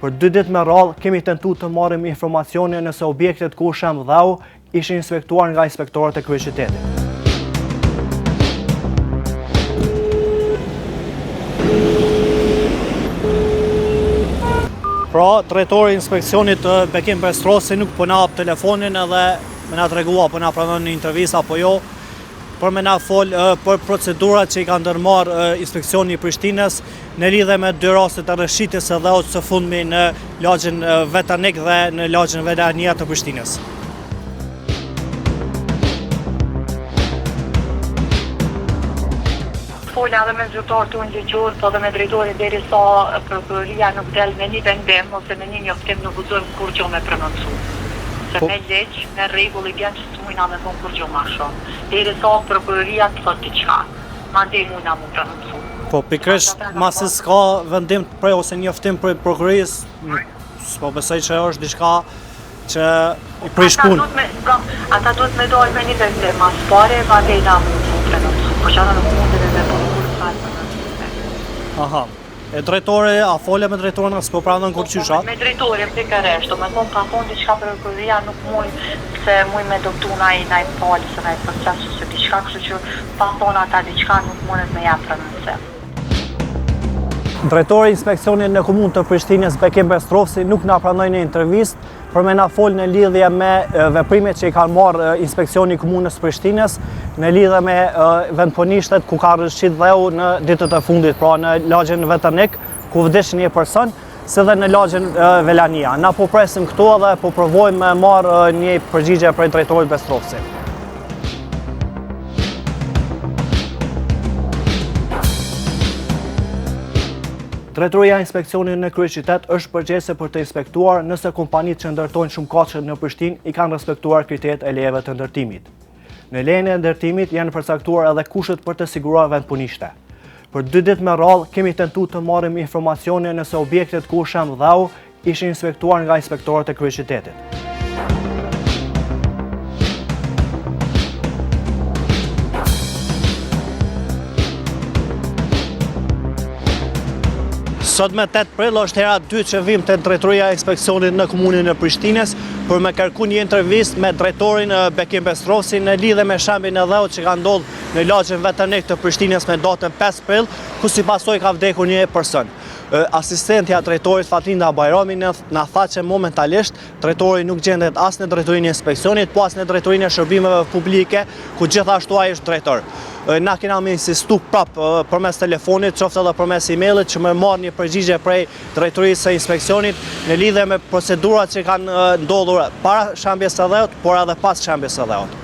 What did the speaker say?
Për 2 ditë me radhë kemi tentuar të marrim informacione nëse objektet ku shem dhau ishin inspektuar nga inspektorët e kryeqytetit. Pra, drejtori i inspeksionit Bekim Bestrosi nuk po na hap telefonin edhe më na tregua po na pranon në intervistë apo jo, për me na fol për procedurat që i ka ndërmarrë inspeksioni i Prishtinës në lidhje me 2 rastet e rreshitjes së dheut së fundmi në lagjen Vetanik dhe në lagjen Velania të Prishtinës. Fola edhe me zyrtar të ligjor, po edhe me drejtorin derisa prokuroria nuk del me një vendim ose me një njoftim nuk guxojmë kurrë me prononcu. Se me ligj, me rregull i vjen që s'mujna me thonë kurrë më shumë. Derisa prokuroria të thotë diçka, mandej mujna mu prononcu. Po pikërisht masi s'ka vendim prej ose njoftim prej prokurorisë, s'po besoj që është diçka që i prish punë. Ata duhet me dalë me një vendim, mas pare mandej na mu prononcu. Po çana nuk mund të me Aha. E drejtore, a fole me drejtorin s'po pranon kur qysha? Me drejtorin pikërisht, do me thonë ka thonë diçka prokuroria nuk muj se muj me doktu naj palës, naj proces ose diçka, kështu që pa thonë ata diçka nuk mundet me jap prononcim. Drejtori i inspeksionit në komunë të Prishtinës Bekim Bestrosi nuk na pranoi në intervistë për me na fol në lidhje me veprimet që i kanë marrë inspeksioni i komunës Prishtinës në lidhje me vendpunishtet ku ka rreshit dheu në ditët e fundit, pra në lagjen Vetanik ku vdish një person, si dhe në lagjen Velania. Na po presim këtu edhe po provojmë me marrë një përgjigje prej drejtorit Bestrosi. Drejtoria e inspeksionit në kryeqytet është përgjegjëse për të inspektuar nëse kompanitë që ndërtojnë shumëkaqe në Prishtinë i kanë respektuar kriteret e lejeve të ndërtimit. Në lejen e ndërtimit janë përcaktuar edhe kushtet për të siguruar vendpunishte. Për 2 ditë me radhë kemi tentuar të marrim informacione nëse objektet ku shem dhau ishin inspektuar nga inspektorët e kryeqytetit. Sot me 8 prill është hera 2 që vim të drejtoria e inspeksionit në komunën e Prishtinës për me kërku një intervistë me drejtorin Bekim Bestrosi në lidhje me shembin e dheut që ka ndodhur në lagjen Vetanik të Prishtinës me datën 5 prill, ku si pasojë ka vdekur një person. Asistentja drejtorit Fatlinda Bajrami na tha që momentalisht drejtori nuk gjendet as në drejtorinë e inspeksionit, po as në drejtorinë e shërbimeve publike, ku gjithashtu ai është drejtor. Na kena me insistu prap përmes telefonit, qoftë edhe përmes e-mailit që më marrë një përgjigje prej drejtorisë së inspeksionit në lidhje me procedurat që kanë ndodhur para shembjes së dheut, por edhe pas shembjes së dheut.